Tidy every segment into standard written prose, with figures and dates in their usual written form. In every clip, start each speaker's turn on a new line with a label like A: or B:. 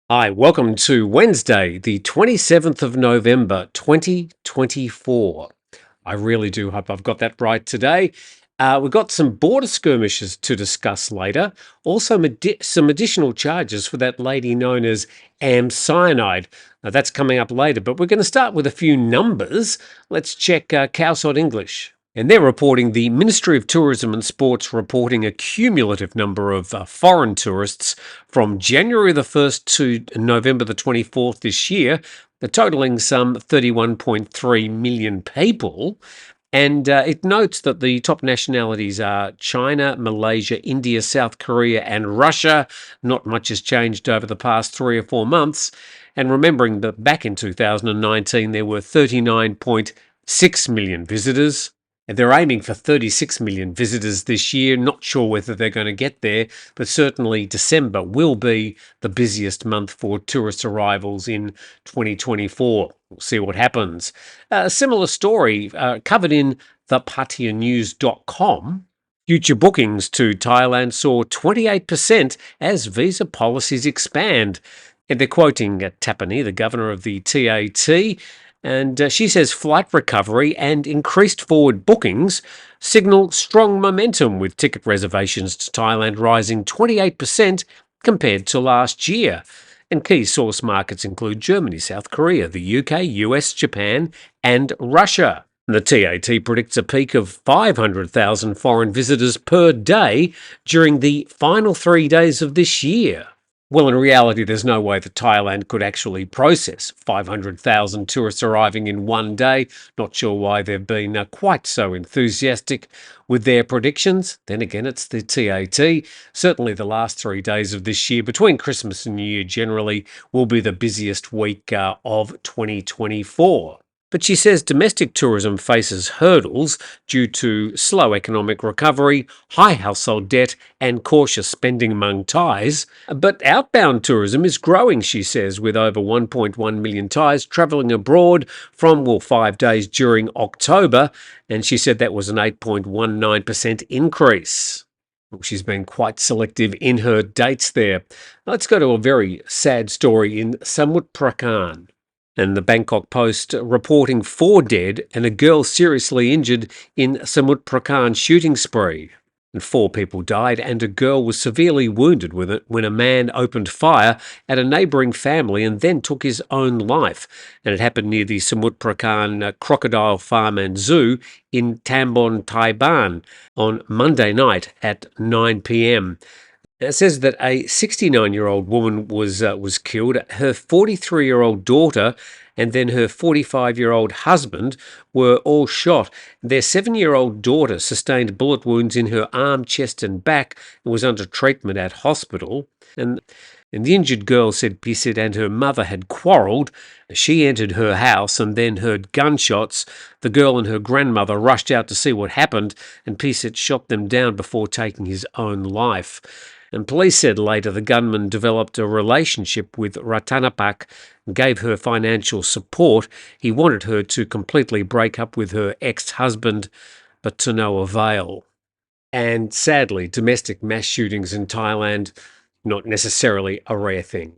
A: Hi, welcome to Wednesday, the 27th of November, 2024. I really do hope I've got that right today. We've got some border skirmishes to discuss later. Also, some additional charges for that lady known as Aem Cyanide. Now, that's coming up later, but we're going to start with a few numbers. Let's check Cowsod English. And they're reporting the Ministry of Tourism and Sports reporting a cumulative number of foreign tourists from January the 1st to November the 24th this year, totaling some 31.3 million people. And it notes that the top nationalities are China, Malaysia, India, South Korea, and Russia. Not much has changed over the past 3 or 4 months. And remembering that back in 2019, there were 39.6 million visitors. And they're aiming for 36 million visitors this year. Not sure whether they're going to get there, but certainly December will be the busiest month for tourist arrivals in 2024. We'll see what happens. A similar story covered in thepatianews.com. Future bookings to Thailand saw 28% as visa policies expand. And they're quoting Tapani, the governor of the TAT, and she says flight recovery and increased forward bookings signal strong momentum, with ticket reservations to Thailand rising 28% compared to last year. And key source markets include Germany, South Korea, the UK, US, Japan, and Russia. The TAT predicts a peak of 500,000 foreign visitors per day during the final 3 days of this year. Well, in reality, there's no way that Thailand could actually process 500,000 tourists arriving in one day. Not sure why they've been quite so enthusiastic with their predictions. Then again, it's the TAT. Certainly the last 3 days of this year, between Christmas and New Year generally, will be the busiest week of 2024. But she says domestic tourism faces hurdles due to slow economic recovery, high household debt, and cautious spending among Thais. But outbound tourism is growing, she says, with over 1.1 million Thais travelling abroad from, 5 days during October. And she said that was an 8.19% increase. She's been quite selective in her dates there. Let's go to a very sad story in Samut Prakan. And the Bangkok Post reporting 4 dead and a girl seriously injured in Samut Prakan shooting spree. And 4 people died and a girl was severely wounded with it when a man opened fire at a neighbouring family and then took his own life. And it happened near the Samut Prakan Crocodile Farm and Zoo in Tambon, Thailand on Monday night at 9 p.m. It says that a 69-year-old woman was killed. Her 43-year-old daughter and then her 45-year-old husband were all shot. Their 7-year-old daughter sustained bullet wounds in her arm, chest and back and was under treatment at hospital. And the injured girl said Pisit and her mother had quarrelled. She entered her house and then heard gunshots. The girl and her grandmother rushed out to see what happened, and Pisit shot them down before taking his own life. And police said later the gunman developed a relationship with Ratanapak and gave her financial support. He wanted her to completely break up with her ex-husband, but to no avail. And sadly, domestic mass shootings in Thailand, not necessarily a rare thing.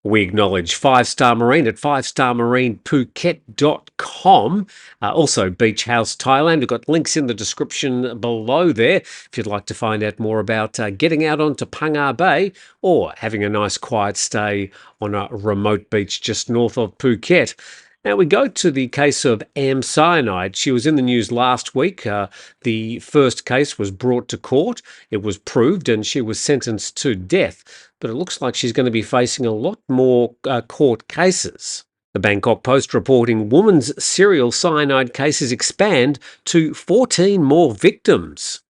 A: We acknowledge 5-Star Marine at 5starmarinephuket.com. Also, Beach House Thailand. We've got links in the description below there if you'd like to find out more about getting out onto Pangar Bay or having a nice quiet stay on a remote beach just north of Phuket. Now we go to the case of Aem Cyanide. She was in the news last week. The first case was brought to court. It was proved and she was sentenced to death. But it looks like she's going to be facing a lot more court cases. The Bangkok Post reporting woman's serial cyanide cases expand to 14 more victims.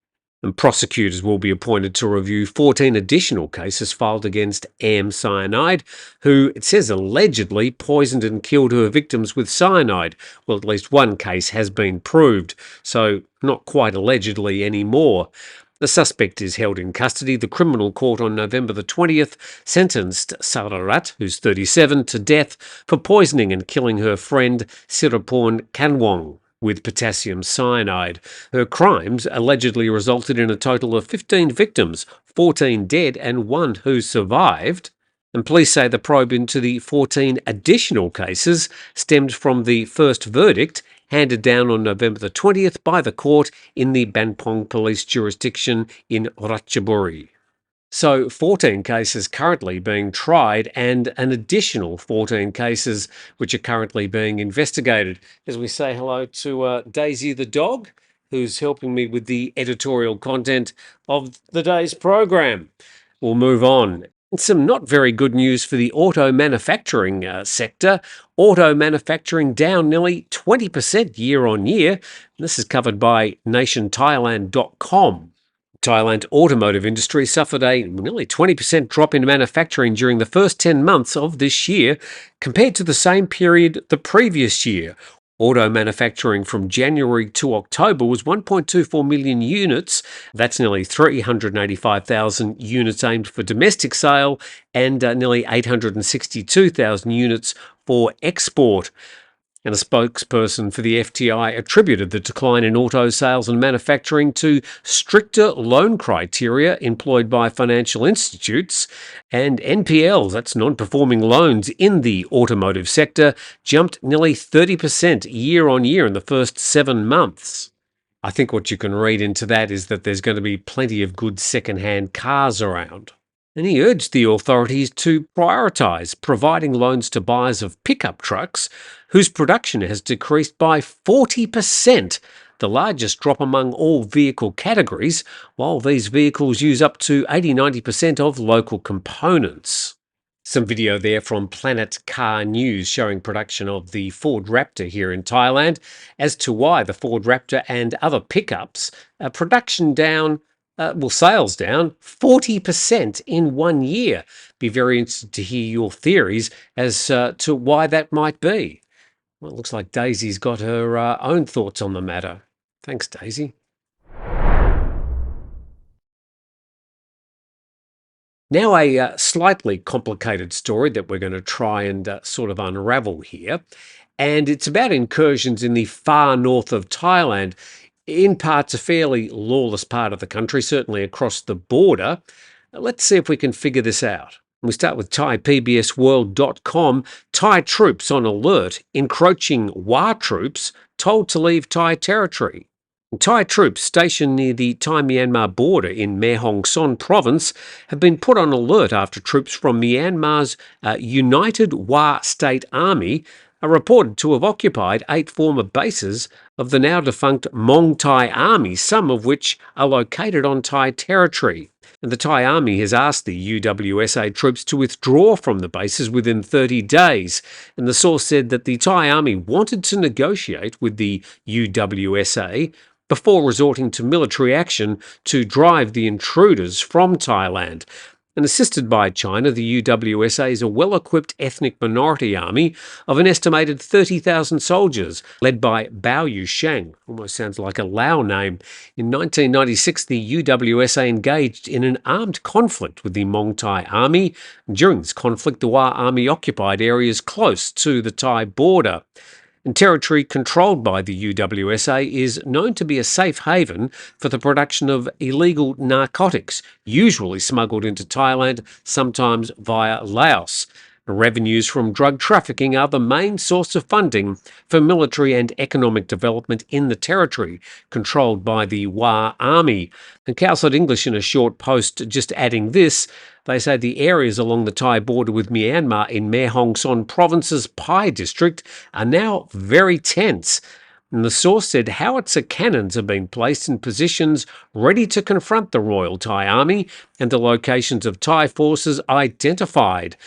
A: And prosecutors will be appointed to review 14 additional cases filed against Aem Cyanide, who, it says, allegedly poisoned and killed her victims with cyanide. Well, at least one case has been proved, so not quite allegedly anymore. The suspect is held in custody. The criminal court on November the 20th sentenced Sararat, who's 37, to death for poisoning and killing her friend Siraporn Kanwong. with potassium cyanide. Her crimes allegedly resulted in a total of 15 victims, 14 dead and one who survived. And police say the probe into the 14 additional cases stemmed from the first verdict handed down on November the 20th by the court in the Banpong police jurisdiction in Ratchaburi. So 14 cases currently being tried and an additional 14 cases which are currently being investigated. As we say hello to Daisy the dog, who's helping me with the editorial content of the day's program. We'll move on. Some not very good news for the auto manufacturing sector. Auto manufacturing down nearly 20% year on year. This is covered by nationthailand.com. Thailand's automotive industry suffered a nearly 20% drop in manufacturing during the first 10 months of this year compared to the same period the previous year. Auto manufacturing from January to October was 1.24 million units. That's nearly 385,000 units aimed for domestic sale and nearly 862,000 units for export. And a spokesperson for the FTI attributed the decline in auto sales and manufacturing to stricter loan criteria employed by financial institutes, and NPLs, that's non-performing loans in the automotive sector, jumped nearly 30% year on year in the first 7 months. I think what you can read into that is that there's going to be plenty of good second-hand cars around. And he urged the authorities to prioritise providing loans to buyers of pickup trucks whose production has decreased by 40%, the largest drop among all vehicle categories, while these vehicles use up to 80-90% of local components. Some video there from Planet Car News showing production of the Ford Raptor here in Thailand as to why the Ford Raptor and other pickups are production down sales down 40% in 1 year. Be very interested to hear your theories as to why that might be. Well, it looks like Daisy's got her own thoughts on the matter. Thanks, Daisy. Now a slightly complicated story that we're going to try and sort of unravel here. And it's about incursions in the far north of Thailand, in parts a fairly lawless part of the country, certainly across the border. Let's see if we can figure this out. We start with ThaiPBSWorld.com. Thai troops on alert, encroaching Wa troops told to leave Thai territory. Thai troops stationed near the Thai-Myanmar border in Mae Hong Son province have been put on alert after troops from Myanmar's United Wa State Army are reported to have occupied 8 former bases of the now-defunct Mong Thai Army, some of which are located on Thai territory. And the Thai Army has asked the UWSA troops to withdraw from the bases within 30 days. And the source said that the Thai Army wanted to negotiate with the UWSA before resorting to military action to drive the intruders from Thailand. And assisted by China, the UWSA is a well-equipped ethnic minority army of an estimated 30,000 soldiers, led by Bao Yusheng. Almost sounds like a Lao name. In 1996, the UWSA engaged in an armed conflict with the Mong Thai Army. During this conflict, the Wa Army occupied areas close to the Thai border. And territory controlled by the UWSA is known to be a safe haven for the production of illegal narcotics, usually smuggled into Thailand, sometimes via Laos. Revenues from drug trafficking are the main source of funding for military and economic development in the territory, controlled by the Wa Army. And Cowside English in a short post just adding this, they say the areas along the Thai border with Myanmar in Mae Hong Son province's Pai district are now very tense. And the source said howitzer cannons have been placed in positions ready to confront the Royal Thai Army and the locations of Thai forces identified.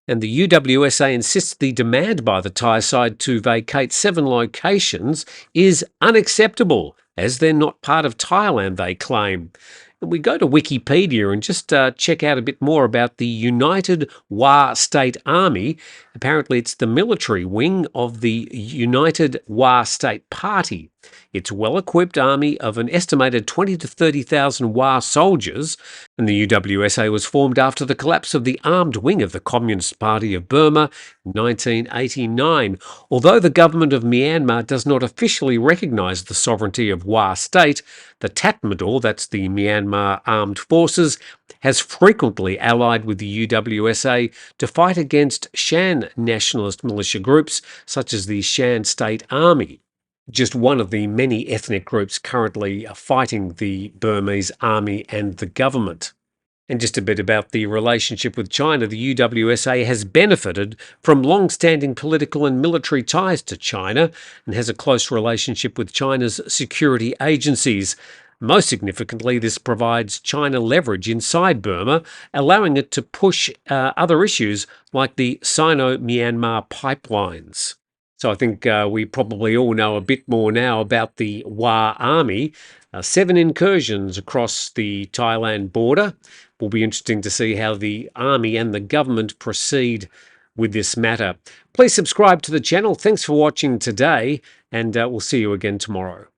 A: And the UWSA insists the demand by the Thai side to vacate 7 locations is unacceptable, as they're not part of Thailand, they claim. we go to Wikipedia and just check out a bit more about the United Wa State Army. Apparently, it's the military wing of the United Wa State Party. It's a well-equipped army of an estimated 20 to 30,000 Wa soldiers, and the UWSA was formed after the collapse of the armed wing of the Communist Party of Burma in 1989. Although the government of Myanmar does not officially recognise the sovereignty of Wa State, the Tatmadaw, that's the Myanmar Armed Forces, has frequently allied with the UWSA to fight against Shan nationalist militia groups such as the Shan State Army, just one of the many ethnic groups currently fighting the Burmese army and the government. And just a bit about the relationship with China. The UWSA has benefited from long-standing political and military ties to China and has a close relationship with China's security agencies. Most significantly, this provides China leverage inside Burma, allowing it to push other issues like the Sino-Myanmar pipelines. So I think we probably all know a bit more now about the Wa Army. 7 incursions across the Thailand border. Will be interesting to see how the army and the government proceed with this matter. Please subscribe to the channel. Thanks for watching today, and we'll see you again tomorrow.